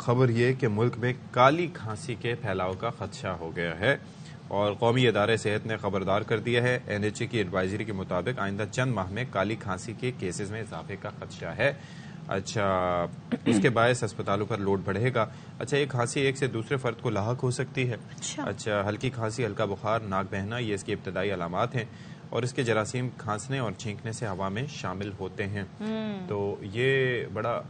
خبر یہ کہ ملک میں کالی کھانسی کے پھیلاؤ کا خدشہ ہو گیا ہے اور قومی ادارہ صحت نے خبردار کر دیا ہے۔ NHA کی ایڈوائزری کے مطابق آئندہ چند ماہ میں کالی کھانسی کے کیسز میں اضافے کا خدشہ ہے۔ اچھا، اس کے باعث اسپتالوں پر لوڈ بڑھے گا۔ اچھا، یہ کھانسی ایک سے دوسرے فرد کو لاحق ہو سکتی ہے۔ اچھا، ہلکی کھانسی، ہلکا بخار، ناک بہنا، یہ اس کی ابتدائی علامات ہیں اور اس کے جراثیم کھانسنے اور چھینکنے سے ہوا میں شامل ہوتے ہیں۔ تو یہ بڑا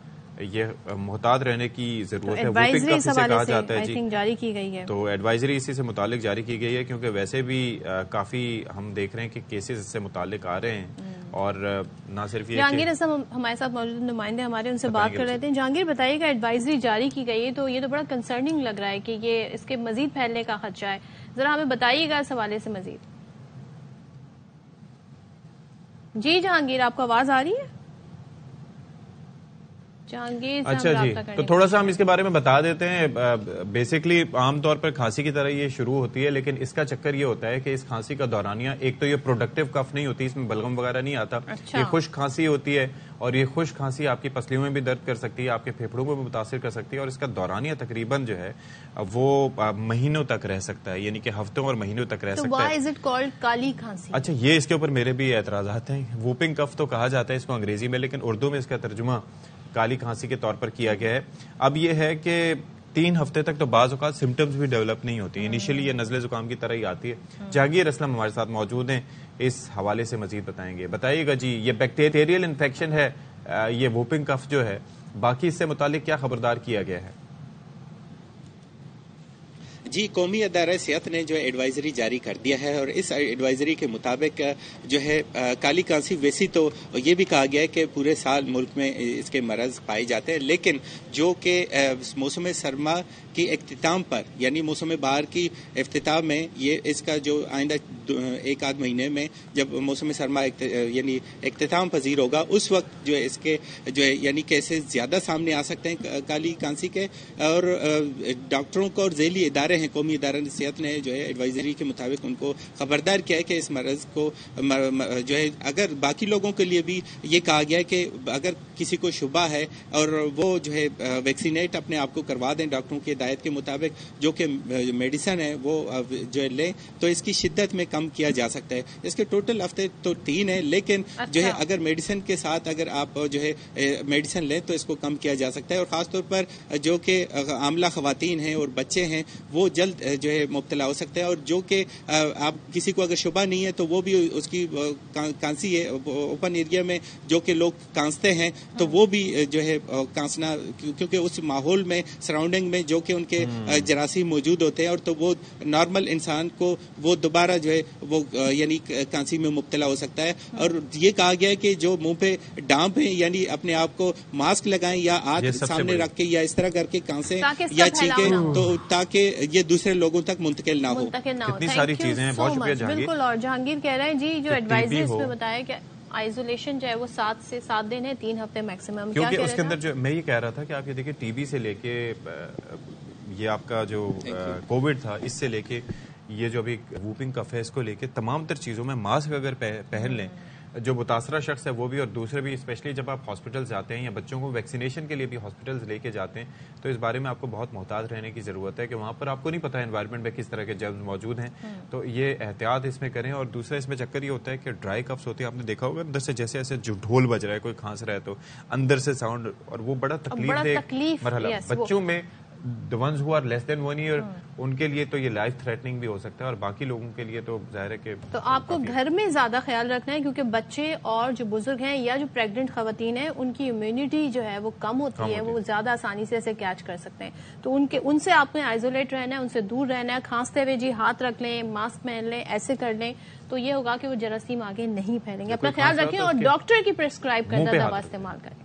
محتاط رہنے کی ضرورت ہے۔ ووپنگ کف اسے کہا جاتا ہے جی، جاری کی گئی ہے۔ تو ایڈوائزری اسی سے متعلق جاری کی گئی ہے کیونکہ ویسے بھی کافی ہم دیکھ رہے ہیں کہ کیسز اس سے متعلق آ رہے ہیں اور نہ صرف یہ جہانگیر اسلم ہمارے ساتھ موجود نمائندے ہمارے ان سے بات کر رہے تھے۔ جہانگیر بتائیے گا، ایڈوائزری جاری کی گئی ہے تو یہ تو بڑا کنسرننگ لگ رہا ہے کہ یہ اس کے مزید پھیلنے کا خدشہ ہے، ذرا ہمیں بتائیے گا اس حوالے سے مزید۔ جی جہانگیر، آپ کو آواز آ رہی ہے؟ اچھا جی، تو تھوڑا سا ہم اس کے بارے میں بتا دیتے ہیں۔ بیسکلی عام طور پر کھانسی کی طرح یہ شروع ہوتی ہے، لیکن اس کا چکر یہ ہوتا ہے کہ اس کھانسی کا دورانیہ ایک تو یہ پروڈکٹیو کف نہیں ہوتی، اس میں بلغم وغیرہ نہیں آتا، یہ خشک کھانسی ہوتی ہے اور یہ خشک کھانسی آپ کی پسلیوں میں بھی درد کر سکتی ہے، آپ کے پھیپھڑوں کو بھی متاثر کر سکتی ہے اور اس کا دورانیہ تقریباً جو ہے وہ مہینوں تک رہ سکتا ہے، یعنی کہ ہفتوں اور مہینوں تک رہ سکتا ہے۔ کالی کھانسی، اچھا، یہ اس کے اوپر میرے بھی اعتراضات ہیں۔ ووپنگ کف تو کہا جاتا ہے اس کو انگریزی میں، لیکن اردو میں اس کا ترجمہ کالی کھانسی کے طور پر کیا گیا ہے۔ اب یہ ہے کہ 3 ہفتے تک تو بعض اوقات سمٹمز بھی ڈیولپ نہیں ہوتی، انیشلی یہ نزلے زکام کی طرح ہی آتی ہے۔ جہانگیر اسلم ہمارے ساتھ موجود ہیں، اس حوالے سے مزید بتائیں گے۔ بتائیے گا جی، یہ بیکٹیریل انفیکشن ہے، یہ ووپنگ کف جو ہے، باقی اس سے متعلق کیا خبردار کیا گیا ہے؟ جی، قومی ادارہ صحت نے جو ایڈوائزری جاری کر دیا ہے اور اس ایڈوائزری کے مطابق جو ہے کالی کھانسی، ویسی تو یہ بھی کہا گیا ہے کہ پورے سال ملک میں اس کے مرض پائے جاتے ہیں، لیکن جو کہ موسم سرما کی اختتام پر، یعنی موسم بہار کی افتتاح میں، یہ اس کا جو آئندہ 1 آدھ مہینے میں جب موسم سرما یعنی اختتام پذیر ہوگا، اس وقت جو ہے اس کے جو ہے یعنی کیسز زیادہ سامنے آ سکتے ہیں کالی کھانسی کے، اور ڈاکٹروں کو اور ذیلی ادارے ہیں، قومی ادارہ صحت نے جو ہے ایڈوائزری کے مطابق ان کو خبردار کیا ہے کہ اس مرض کو جو ہے اگر باقی لوگوں کے لیے بھی یہ کہا گیا ہے کہ اگر کسی کو شبہ ہے اور وہ جو ہے ویکسینیٹ اپنے آپ کو کروا دیں ڈاکٹروں کی ہدایت کے مطابق، جو کہ میڈیسن ہے وہ جو ہے لیں، تو اس کی شدت میں کم کیا جا سکتا ہے۔ اس کے ٹوٹل ہفتے تو 3 ہیں، لیکن جو ہے اگر میڈیسن کے ساتھ اگر آپ جو ہے میڈیسن لیں تو اس کو کم کیا جا سکتا ہے، اور خاص طور پر جو کہ حاملہ خواتین ہیں اور بچے ہیں وہ جلد جو ہے مبتلا ہو سکتے ہیں، اور جو کہ آپ کسی کو اگر شبہ نہیں ہے تو وہ بھی اس کی کھانسی ہے اوپن ایریا میں جو کہ لوگ کانستے ہیں تو وہ بھی جو ہے کانسنا، کیونکہ اس ماحول میں سراؤنڈنگ میں جو کہ ان کے جراثیم موجود ہوتے ہیں، اور تو وہ نارمل انسان کو وہ دوبارہ جو ہے وہ یعنی کھانسی میں مبتلا ہو سکتا ہے۔ اور یہ کہا گیا ہے کہ جو منہ پہ ڈانپ ہیں، یعنی اپنے آپ کو ماسک لگائیں یا ہاتھ سامنے رکھ کے یا اس طرح کر کے کانسیں یا چھینکیں، تو تاکہ یہ دوسرے لوگوں تک منتقل نہ ہو۔ کتنی ساری چیزیں ہیں، بہت شکریہ جہانگیر۔ بالکل، اور جہانگیر کہہ رہے ہیں جی جو ایڈوائزری اس میں بتایا کہ آئسولیشن جو ہے وہ 7 سے 7 دن ہے، 3 ہفتے میکسیمم۔ کیونکہ اس کے اندر جو میں یہ کہہ رہا تھا کہ آپ یہ دیکھیں، ٹی بی سے لے کے یہ آپ کا جو کووڈ تھا، اس سے لے کے یہ جو ابھی ووپنگ کف ہے، اس کو لے کے تمام تر چیزوں میں ماسک اگر پہن لیں، جو متاثرہ شخص ہے وہ بھی اور دوسرے بھی، اسپیشلی جب آپ ہاسپٹل جاتے ہیں یا بچوں کو ویکسینیشن کے لیے بھی ہاسپٹلز لے کے جاتے ہیں، تو اس بارے میں آپ کو بہت محتاط رہنے کی ضرورت ہے کہ وہاں پر آپ کو نہیں پتا انوائرمنٹ میں کس طرح کے جرمز موجود ہیں، تو یہ احتیاط اس میں کریں۔ اور دوسرا اس میں چکر یہ ہوتا ہے کہ ڈرائی کفس ہوتے ہیں، آپ نے دیکھا ہوگا اندر سے جیسے ایسے جو ڈھول بج رہا ہے، کوئی کھانس رہا ہے تو اندر سے ساؤنڈ، اور وہ بڑا تکلیف دہ مرحلہ بچوں میں، the ones who are less than 1 year، ان کے لیے تو یہ لائف تھریٹنگ بھی ہو سکتا ہے، اور باقی لوگوں کے لیے تو ظاہر ہے کہ تو آپ کو گھر میں زیادہ خیال رکھنا ہے، کیونکہ بچے اور جو بزرگ ہیں یا جو پریگننٹ خواتین ہیں ان کی امیونٹی جو ہے وہ کم ہوتی ہے، وہ زیادہ آسانی سے اسے کیچ کر سکتے ہیں، تو ان سے آپ نے آئسولیٹ رہنا ہے، ان سے دور رہنا ہے، کھانستے ہوئے جی ہاتھ رکھ لیں، ماسک پہن لیں، ایسے کر لیں، تو یہ ہوگا کہ وہ جراثیم آگے نہیں پھیلیں گے۔ اپنا خیال رکھیں اور ڈاکٹر کی پرسکرائب کردہ دوا استعمال کریں۔